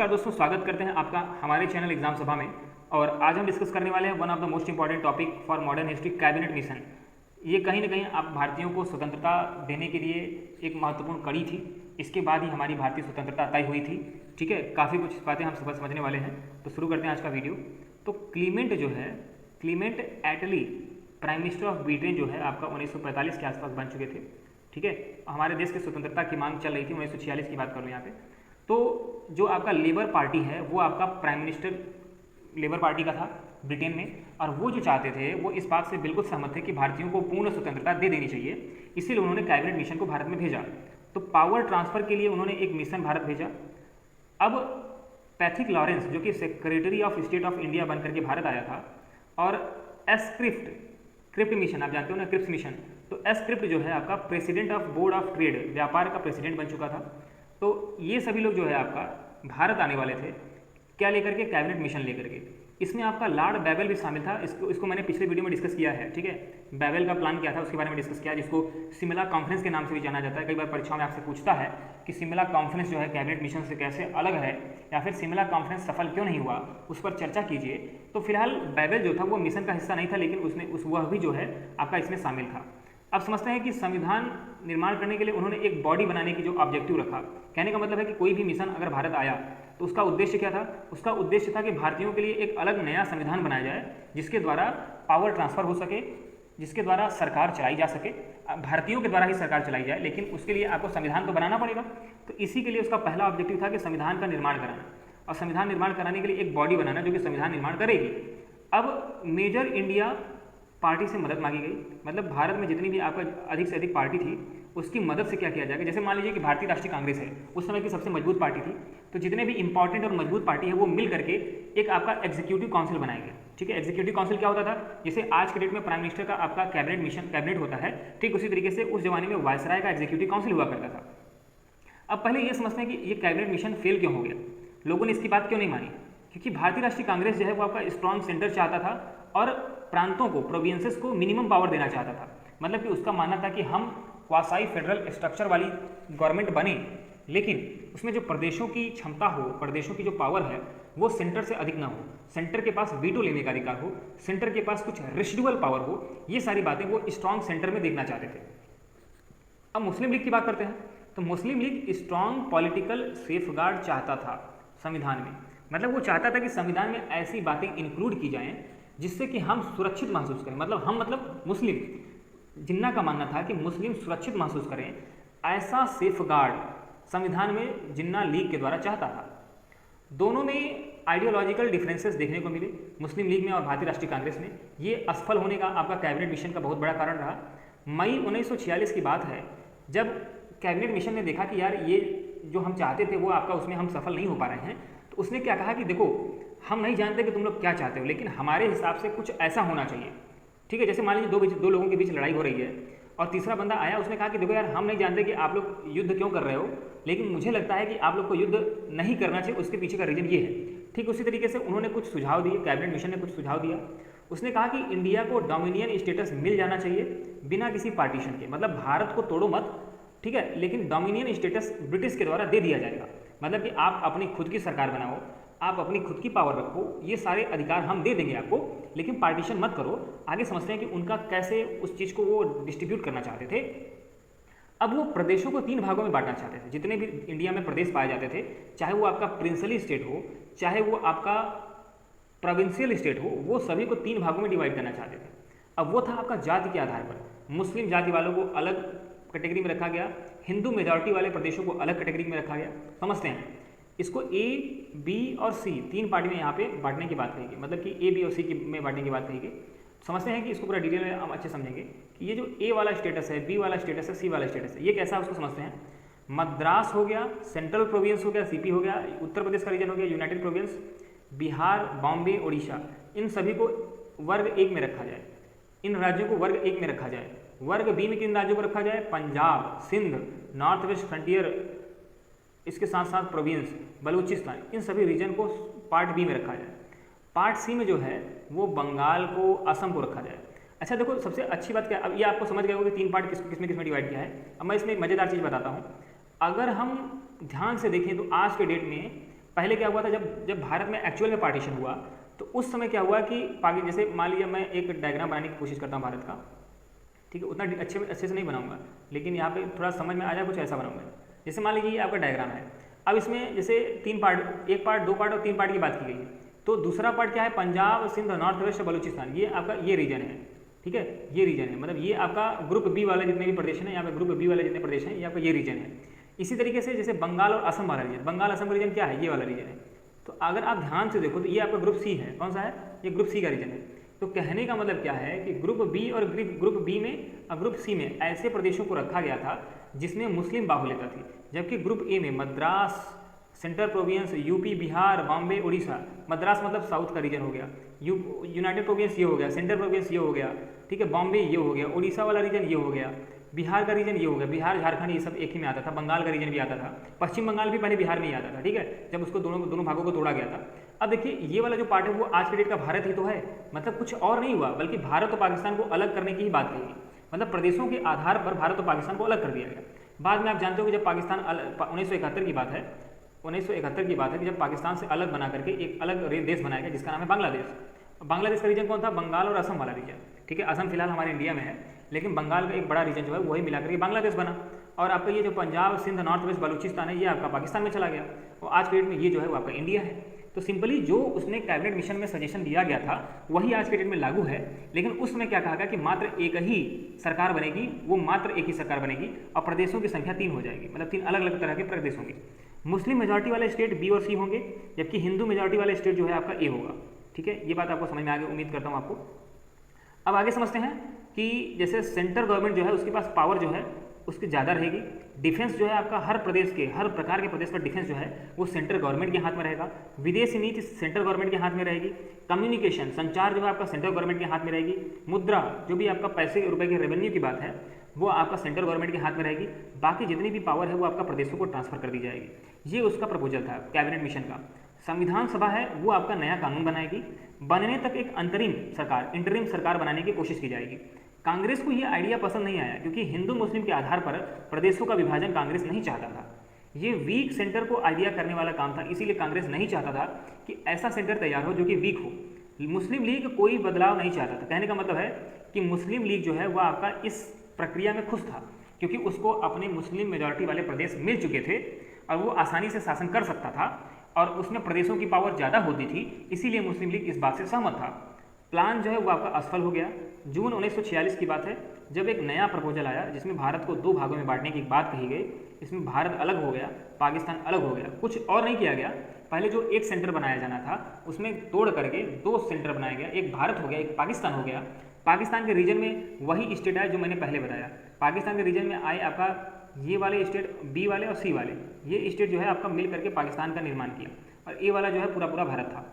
नमस्कार दोस्तों, स्वागत करते हैं आपका हमारे चैनल एग्जाम सभा में। और आज हम डिस्कस करने वाले हैं one of the most important topic for modern history, cabinet mission. ये कहीं ना कहीं आप भारतीयों को स्वतंत्रता देने के लिए एक महत्वपूर्ण कड़ी थी। इसके बाद ही हमारी भारतीय स्वतंत्रता तय हुई थी। ठीक है, काफ़ी कुछ बातें हम सुबह समझने वाले हैं, तो शुरू करते हैं आज का वीडियो। तो क्लीमेंट जो है, Clement Attlee prime minister of Britain जो है आपका 1945 के आसपास बन चुके थे। ठीक है, हमारे देश की स्वतंत्रता की मांग चल रही थी, 1946 की बात कर लो यहाँ पे। तो जो आपका लेबर पार्टी है वो आपका प्राइम मिनिस्टर लेबर पार्टी का था ब्रिटेन में, और वो जो चाहते थे वो इस बात से बिल्कुल सहमत थे कि भारतीयों को पूर्ण स्वतंत्रता दे देनी चाहिए। इसीलिए उन्होंने कैबिनेट मिशन को भारत में भेजा। तो पावर ट्रांसफर के लिए उन्होंने एक मिशन भारत भेजा। अब पैथिक लॉरेंस जो कि secretary of state of India बनकर के भारत आया था, और एस क्रिप्ट मिशन, आप जानते हो ना, क्रिप्स मिशन। तो एस क्रिप्ट जो है आपका president of board of trade, व्यापार का प्रेसिडेंट बन चुका था। तो ये सभी लोग जो है आपका भारत आने वाले थे, क्या लेकर के? कैबिनेट मिशन लेकर के। इसमें आपका लॉर्ड बैबल भी शामिल था। इसको मैंने पिछले वीडियो में डिस्कस किया है। ठीक है, बैबल का प्लान क्या था उसके बारे में डिस्कस किया, जिसको सिमला कॉन्फ्रेंस के नाम से भी जाना जाता है। कई बार परीक्षाओं में आपसे पूछता है कि सिमला कॉन्फ्रेंस जो है कैबिनेट मिशन से कैसे अलग है, या फिर सिमला कॉन्फ्रेंस सफल क्यों नहीं हुआ, उस पर चर्चा कीजिए। तो फिलहाल बैबल जो था वो मिशन का हिस्सा नहीं था, लेकिन वह भी जो है आपका इसमें शामिल था। अब समझते हैं कि संविधान निर्माण करने के लिए उन्होंने एक बॉडी बनाने की जो ऑब्जेक्टिव रखा। कहने का मतलब है कि कोई भी मिशन अगर भारत आया तो उसका उद्देश्य क्या था? उसका उद्देश्य था कि भारतीयों के लिए एक अलग नया संविधान बनाया जाए, जिसके द्वारा पावर ट्रांसफर हो सके, जिसके द्वारा सरकार चलाई जा सके, भारतीयों के द्वारा ही सरकार चलाई जाए। लेकिन उसके लिए आपको संविधान तो बनाना पड़ेगा। तो इसी के लिए उसका पहला ऑब्जेक्टिव था कि संविधान का निर्माण कराना, और संविधान निर्माण कराने के लिए एक बॉडी बनाना जो कि संविधान निर्माण करेगी। अब मेजर इंडिया पार्टी से मदद मांगी गई। मतलब भारत में जितनी भी आपका अधिक से अधिक पार्टी थी उसकी मदद से क्या किया जाएगा। जैसे मान लीजिए कि भारतीय राष्ट्रीय कांग्रेस है, उस समय की सबसे मजबूत पार्टी थी। तो जितने भी इंपॉर्टेंट और मजबूत पार्टी है वो मिल करके एक आपका एग्जीक्यूटिव काउंसिल बनाएंगे। ठीक है, एग्जीक्यूटिव काउंसिल क्या होता था? जैसे आज के डेट में प्राइम मिनिस्टर का आपका कैबिनेट होता है, ठीक उसी तरीके से उस जमाने में वायसराय का एग्जीक्यूटिव काउंसिल हुआ करता था। अब पहले ये समझते हैं कि ये कैबिनेट मिशन फेल क्यों हो गया, लोगों ने इसकी बात क्यों नहीं मानी। क्योंकि भारतीय राष्ट्रीय कांग्रेस जो है वो आपका स्ट्रॉन्ग सेंटर चाहता था, और प्रांतों को, प्रोविंसेस को मिनिमम पावर देना चाहता था। मतलब कि उसका मानना था कि हम क्वासाई फेडरल स्ट्रक्चर वाली गवर्नमेंट बने, लेकिन उसमें जो प्रदेशों की क्षमता हो, प्रदेशों की जो पावर है वो सेंटर से अधिक ना हो, सेंटर के पास वीटो लेने का अधिकार हो, सेंटर के पास कुछ रेसिडुअल पावर हो। ये सारी बातें वो स्ट्रॉन्ग सेंटर में देखना चाहते थे। अब मुस्लिम लीग की बात करते हैं। तो मुस्लिम लीग स्ट्रॉन्ग पॉलिटिकल सेफगार्ड चाहता था संविधान में। मतलब वो चाहता था कि संविधान में ऐसी बातें इंक्लूड की जाएं जिससे कि हम सुरक्षित महसूस करें। मतलब मुस्लिम, जिन्ना का मानना था कि मुस्लिम सुरक्षित महसूस करें, ऐसा सेफगार्ड संविधान में जिन्ना लीग के द्वारा चाहता था। दोनों में आइडियोलॉजिकल डिफरेंसेस देखने को मिले, मुस्लिम लीग में और भारतीय राष्ट्रीय कांग्रेस में। ये असफल होने का आपका कैबिनेट मिशन का बहुत बड़ा कारण रहा। मई 1946 की बात है, जब कैबिनेट मिशन ने देखा कि यार ये जो हम चाहते थे वो आपका उसमें हम सफल नहीं हो पा रहे हैं, तो उसने क्या कहा कि देखो, हम नहीं जानते कि तुम लोग क्या चाहते हो, लेकिन हमारे हिसाब से कुछ ऐसा होना चाहिए। ठीक है, जैसे मान लीजिए दो लोगों के बीच लड़ाई हो रही है, और तीसरा बंदा आया, उसने कहा कि देखो यार, हम नहीं जानते कि आप लोग युद्ध क्यों कर रहे हो, लेकिन मुझे लगता है कि आप लोग को युद्ध नहीं करना चाहिए, उसके पीछे का रीजन ये है। ठीक उसी तरीके से उन्होंने कुछ सुझाव दिए, कैबिनेट मिशन ने कुछ सुझाव दिया। उसने कहा कि इंडिया को डोमिनियन स्टेटस मिल जाना चाहिए बिना किसी पार्टीशन के। मतलब भारत को तोड़ो मत, ठीक है, लेकिन डोमिनियन स्टेटस ब्रिटिश के द्वारा दे दिया जाएगा। मतलब कि आप अपनी खुद की सरकार बनाओ, आप अपनी खुद की पावर रखो, ये सारे अधिकार हम दे देंगे आपको, लेकिन पार्टीशन मत करो। आगे समझते हैं कि उनका कैसे उस चीज़ को वो डिस्ट्रीब्यूट करना चाहते थे। अब वो प्रदेशों को 3 भागों में बांटना चाहते थे। जितने भी इंडिया में प्रदेश पाए जाते थे, चाहे वो आपका प्रिंसली स्टेट हो, चाहे वो आपका प्रोविंशियल स्टेट हो, वो सभी को 3 भागों में डिवाइड करना चाहते थे। अब वो था आपका जाति के आधार पर। मुस्लिम जाति वालों को अलग कैटेगरी में रखा गया, हिंदू मेजॉरिटी वाले प्रदेशों को अलग कैटेगरी में रखा गया। समझते हैं इसको ए, बी और सी 3 पार्टी में यहाँ पे बांटने की बात कही गई। मतलब कि ए, बी और सी में बांटने की बात कही गई। समझते हैं कि इसको पूरा डिटेल में हम अच्छे समझेंगे कि ये जो ए वाला स्टेटस है, बी वाला स्टेटस है, सी वाला स्टेटस है, ये कैसा है उसको समझते हैं। मद्रास हो गया, सेंट्रल प्रोविंस हो गया, सीपी हो गया, उत्तर प्रदेश का रीजन हो गया, यूनाइटेड प्रोविंस, बिहार, बॉम्बे, उड़ीसा, इन सभी को वर्ग 1 में रखा जाए। इन राज्यों को वर्ग 1 में रखा जाए। वर्ग बी में किन राज्यों को रखा जाए? Punjab, Sindh, north west frontier, इसके साथ साथ प्रोविंस, बलूचिस्तान, इन सभी रीजन को पार्ट बी में रखा जाए। पार्ट सी में जो है वो बंगाल को, असम को रखा जाए। अच्छा देखो, सबसे अच्छी बात क्या, अब ये आपको समझ गए हो कि 3 पार्ट किसमें डिवाइड किया है। अब मैं इसमें एक मज़ेदार चीज़ बताता हूँ। अगर हम ध्यान से देखें तो आज के डेट में पहले क्या हुआ था, जब भारत में एक्चुअल में पार्टीशन हुआ तो उस समय क्या हुआ कि जैसे मान लीजिए मैं एक डायग्राम बनाने की कोशिश करता हूँ भारत का, ठीक है, उतना अच्छे से नहीं बनाऊंगा, लेकिन यहाँ पे थोड़ा समझ में आ जाए कुछ ऐसा बनाऊंगा। जैसे मान लीजिए ये आपका डायग्राम है। अब इसमें जैसे 3 पार्ट, 1 पार्ट, 2 पार्ट और 3 पार्ट की बात की गई है। तो दूसरा पार्ट क्या है, पंजाब, सिंध, नॉर्थ वेस्ट, बलूचिस्तान, ये आपका ये रीजन है, ठीक है, ये रीजन है, मतलब ये आपका ग्रुप बी वाले जितने भी प्रदेश हैं, यहाँ पे ग्रुप बी वाले जितने प्रदेश हैं ये आपका ये रीजन है। इसी तरीके से जैसे बंगाल और असम वाला रीजन, बंगाल असम का रीजन क्या है, ये वाला रीजन है। तो अगर आप ध्यान से देखो तो ये आपका ग्रुप सी है, कौन सा है, ये ग्रुप सी का रीजन है। तो कहने का मतलब क्या है कि ग्रुप बी और ग्रुप बी में और ग्रुप सी में ऐसे प्रदेशों को रखा गया था जिसमें मुस्लिम बाहुल्यता थी, जबकि ग्रुप ए में Madras, central province, UP, Bihar, Bombay, Orissa, Madras मतलब साउथ का रीजन हो गया, यूनाइटेड प्रोविंस ये हो गया, सेंट्रल प्रोविंस ये हो गया, ठीक है, बॉम्बे ये हो गया, उड़ीसा वाला रीजन ये हो गया, बिहार का रीजन ये हो गया, बिहार झारखंड ये सब एक ही में आता था, बंगाल का रीजन भी आता था, पश्चिम बंगाल भी पहले बिहार में ही आता था, ठीक है, जब उसको दोनों भागों को तोड़ा गया था। अब देखिए ये वाला जो पार्ट है वो आज के डेट का भारत ही तो है, मतलब कुछ और नहीं हुआ, बल्कि भारत और पाकिस्तान को अलग करने की ही बात कही गई, मतलब प्रदेशों के आधार पर भारत और पाकिस्तान को अलग कर दिया गया। बाद में आप जानते हो कि जब पाकिस्तान 1971 की बात है, 1971 की बात है कि जब पाकिस्तान से अलग बना करके एक अलग देश बनाया गया जिसका नाम है बांग्लादेश। बांग्लादेश का रीजन कौन था, बंगाल और असम वाला रीजन, ठीक है, असम फिलहाल हमारे इंडिया में है, लेकिन बंगाल का एक बड़ा रीजन जो है वही मिला करके बांग्लादेश बना। और आपका ये जो पंजाब, सिंध, नॉर्थ वेस्ट, बलूचिस्तान है ये आपका पाकिस्तान में चला गया, और आज के डेट में ये जो है वो आपका इंडिया है। तो सिंपली जो उसने कैबिनेट मिशन में सजेशन दिया गया था वही आज के डेट में लागू है, लेकिन उस समय क्या कहा गया कि मात्र एक ही सरकार बनेगी, वो मात्र एक ही सरकार बनेगी और प्रदेशों की संख्या 3 हो जाएगी, मतलब 3 अलग अलग तरह के प्रदेश होंगे। मुस्लिम मेजॉरिटी वाले स्टेट बी और सी होंगे, जबकि हिंदू मेजॉरिटी वाले स्टेट जो है आपका ए होगा, ठीक है, ये बात आपको समझ में आ गई, उम्मीद करता हूँ आपको। अब आगे समझते हैं कि जैसे सेंट्रल गवर्नमेंट जो है उसके पास पावर जो है उसकी ज़्यादा रहेगी, डिफेंस जो है आपका हर प्रदेश के, हर प्रकार के प्रदेश का डिफेंस जो है वो सेंट्रल गवर्नमेंट के हाथ में रहेगा, विदेशी नीति सेंट्रल गवर्नमेंट के हाथ में रहेगी, कम्युनिकेशन संचार जो है आपका सेंट्रल गवर्नमेंट के हाथ में रहेगी, मुद्रा जो भी आपका पैसे रुपए के रेवेन्यू की बात है वो आपका सेंट्रल गवर्नमेंट के हाथ में रहेगी, बाकी जितनी भी पावर है वो आपका प्रदेशों को ट्रांसफर कर दी जाएगी। ये उसका प्रपोजल था कैबिनेट मिशन का। संविधान सभा है वो आपका नया कानून बनाएगी, बनने तक एक अंतरिम सरकार, इंटरिम सरकार बनाने की कोशिश की जाएगी। कांग्रेस को ये आइडिया पसंद नहीं आया क्योंकि हिंदू मुस्लिम के आधार पर प्रदेशों का विभाजन कांग्रेस नहीं चाहता था, ये वीक सेंटर को आइडिया करने वाला काम था, इसीलिए कांग्रेस नहीं चाहता था कि ऐसा सेंटर तैयार हो जो कि वीक हो। मुस्लिम लीग कोई बदलाव नहीं चाहता था, कहने का मतलब है कि मुस्लिम लीग जो है वह आपका इस प्रक्रिया में खुश था क्योंकि उसको अपने मुस्लिम मेजॉरिटी वाले प्रदेश मिल चुके थे और वो आसानी से शासन कर सकता था और उसमें प्रदेशों की पावर ज़्यादा होती थी, इसीलिए मुस्लिम लीग इस बात से सहमत था। प्लान जो है वो आपका असफल हो गया। जून 1946 की बात है जब एक नया प्रपोजल आया जिसमें भारत को 2 भागों में बांटने की बात कही गई। इसमें भारत अलग हो गया, पाकिस्तान अलग हो गया, कुछ और नहीं किया गया। पहले जो एक सेंटर बनाया जाना था उसमें तोड़ करके 2 सेंटर बनाया गया, एक भारत हो गया, एक पाकिस्तान हो गया। पाकिस्तान के रीजन में वही स्टेट आए जो मैंने पहले बताया, पाकिस्तान के रीजन में आए आपका ये वाले स्टेट, बी वाले और सी वाले, ये स्टेट जो है आपका मिल करके पाकिस्तान का निर्माण किया और ए वाला जो है पूरा पूरा भारत था।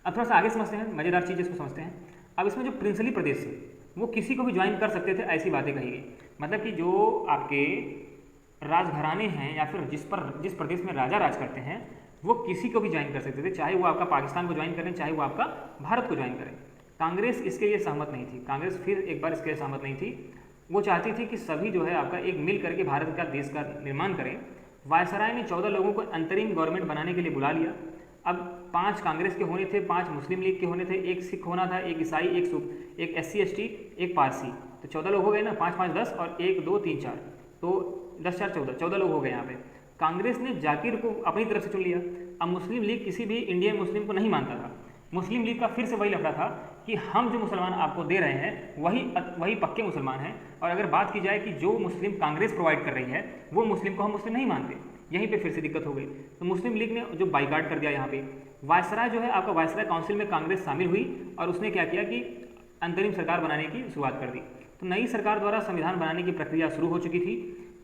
अब थोड़ा सा आगे समझते हैं, मज़ेदार चीज़ इसको समझते हैं। अब इसमें जो प्रिंसली प्रदेश थे वो किसी को भी ज्वाइन कर सकते थे, ऐसी बातें कही गई। मतलब कि जो आपके राजघराने हैं या फिर जिस प्रदेश में राजा राज करते हैं वो किसी को भी ज्वाइन कर सकते थे, चाहे वो आपका पाकिस्तान को ज्वाइन करें चाहे वो आपका भारत को ज्वाइन करें। कांग्रेस इसके लिए सहमत नहीं थी, कांग्रेस फिर एक बार इसके लिए सहमत नहीं थी। वो चाहती थी कि सभी जो है आपका एक मिल करके भारत का देश का निर्माण करें। वायसराय ने 14 लोगों को अंतरिम गवर्नमेंट बनाने के लिए बुला लिया। अब 5 कांग्रेस के होने थे, 5 मुस्लिम लीग के होने थे, एक सिख होना था, एक ईसाई, एक SC ST, एक पारसी। तो 14 लोग हो गए ना, 5 5 10 और 1 2 3 4, तो 10 4 14 लोग हो गए यहाँ पे। कांग्रेस ने जाकिर को अपनी तरफ से चुन लिया। अब मुस्लिम लीग किसी भी इंडियन मुस्लिम को नहीं मानता था। मुस्लिम लीग का फिर से वही लफड़ा था कि हम जो मुसलमान आपको दे रहे हैं वही पक्के मुसलमान हैं, और अगर बात की जाए कि जो मुस्लिम कांग्रेस प्रोवाइड कर रही है वो मुस्लिम को हम मुस्लिम नहीं मानते, यहीं पे फिर से दिक्कत हो गई। तो मुस्लिम लीग ने जो बाइकाट कर दिया यहाँ पे। वायसराय जो है आपका वायसराय काउंसिल में कांग्रेस शामिल हुई और उसने क्या किया कि अंतरिम सरकार बनाने की शुरुआत कर दी। तो नई सरकार द्वारा संविधान बनाने की प्रक्रिया शुरू हो चुकी थी।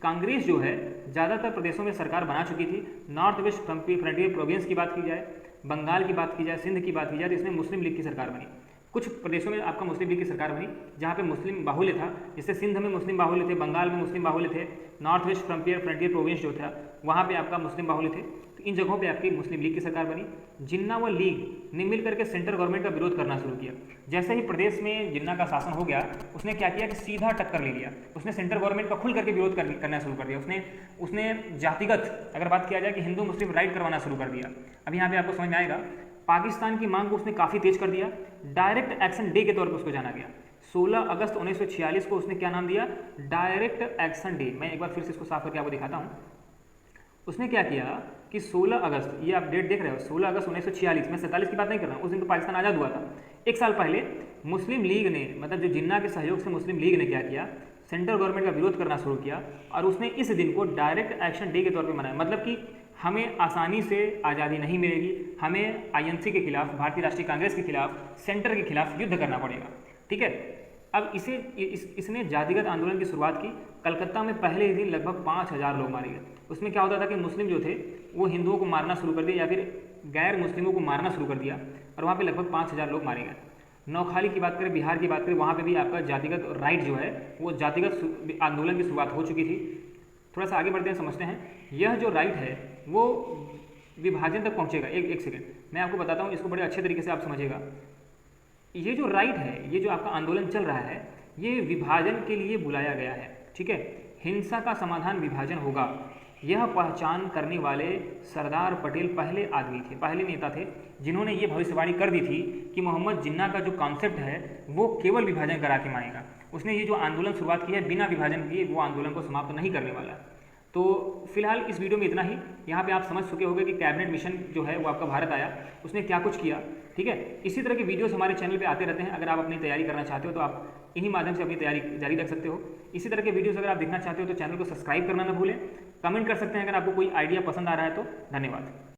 कांग्रेस जो है ज़्यादातर प्रदेशों में सरकार बना चुकी थी। नॉर्थ वेस्ट फ्रंटियर प्रोविंस की बात की जाए, बंगाल की बात की जाए, सिंध की बात की जाए तो इसमें मुस्लिम लीग की सरकार बनी। कुछ प्रदेशों में आपका मुस्लिम लीग की सरकार बनी जहाँ पे मुस्लिम बाहुल्य था, जैसे सिंध में मुस्लिम बाहुल्य थे, बंगाल में मुस्लिम बाहुल्य थे, नॉर्थ वेस्ट फ्रंटियर प्रोविंस जो था वहाँ पे आपका मुस्लिम बाहुल्य थे। तो इन जगहों पे आपकी मुस्लिम लीग की सरकार बनी। जिन्ना व लीग ने मिलकर के सेंट्रल गवर्नमेंट का विरोध करना शुरू किया। जैसे ही प्रदेश में जिन्ना का शासन हो गया, उसने क्या किया कि सीधा टक्कर ले लिया, उसने सेंट्रल गवर्नमेंट का खुल करके विरोध करना शुरू कर दिया। उसने जातिगत अगर बात किया जाए कि हिंदू मुस्लिम राइट करवाना शुरू कर दिया। अब यहाँ पे आपको समझ में आएगा, पाकिस्तान की मांग को उसने काफ़ी तेज कर दिया। डायरेक्ट एक्शन डे के तौर पर उसको जाना गया। 16 अगस्त 1946 को उसने क्या नाम दिया, डायरेक्ट एक्शन डे। मैं एक बार फिर से इसको साफ करके आपको दिखाता हूँ। उसने क्या किया कि 16 अगस्त, ये आप डेट देख रहे हो, 16 अगस्त 1946, मैं 47 की बात नहीं कर रहा हूँ, उस दिन तो पाकिस्तान आज़ाद हुआ था। एक साल पहले मुस्लिम लीग ने, मतलब जो जिन्ना के सहयोग से मुस्लिम लीग ने क्या किया, सेंट्रल गवर्नमेंट का विरोध करना शुरू किया और उसने इस दिन को डायरेक्ट एक्शन डे के तौर पे मनाया। मतलब कि हमें आसानी से आज़ादी नहीं मिलेगी, हमें आईएनसी के खिलाफ, भारतीय राष्ट्रीय कांग्रेस के खिलाफ, सेंटर के खिलाफ युद्ध करना पड़ेगा। ठीक है, अब इसने जातिगत आंदोलन की शुरुआत की। कलकत्ता में पहले ही दिन लगभग 5000 लोग मारे गए। उसमें क्या होता था कि मुस्लिम जो थे वो हिंदुओं को मारना शुरू कर दिया या फिर गैर मुस्लिमों को मारना शुरू कर दिया और वहाँ पे लगभग 5000 लोग मारे गए। नौखाली की बात करें, बिहार की बात करें, वहाँ पे भी आपका जातिगत राइट जो है वो जातिगत आंदोलन की शुरुआत हो चुकी थी। थोड़ा सा आगे बढ़ते हैं, समझते हैं। यह जो राइट है वो विभाजन तक पहुँचेगा। एक सेकेंड मैं आपको बताता हूँ, इसको बड़े अच्छे तरीके से आप समझिएगा। ये जो राइट है, ये जो आपका आंदोलन चल रहा है, ये विभाजन के लिए बुलाया गया है। ठीक है, हिंसा का समाधान विभाजन होगा, यह पहचान करने वाले सरदार पटेल पहले आदमी थे, पहले नेता थे जिन्होंने ये भविष्यवाणी कर दी थी कि मोहम्मद जिन्ना का जो कॉन्सेप्ट है वो केवल विभाजन करा के मानेगा। उसने ये जो आंदोलन शुरुआत की है बिना विभाजन किए, वो आंदोलन को समाप्त नहीं करने वाला। तो फिलहाल इस वीडियो में इतना ही। यहाँ पे आप समझ चुके होंगे कि कैबिनेट मिशन जो है वो आपका भारत आया, उसने क्या कुछ किया। ठीक है, इसी तरह के वीडियोस हमारे चैनल पे आते रहते हैं। अगर आप अपनी तैयारी करना चाहते हो तो आप इन्हीं माध्यम से अपनी तैयारी जारी रख सकते हो। इसी तरह के वीडियोस अगर आप देखना चाहते हो तो चैनल को सब्सक्राइब करना ना भूलें। कमेंट कर सकते हैं अगर आपको कोई आइडिया पसंद आ रहा है तो। धन्यवाद।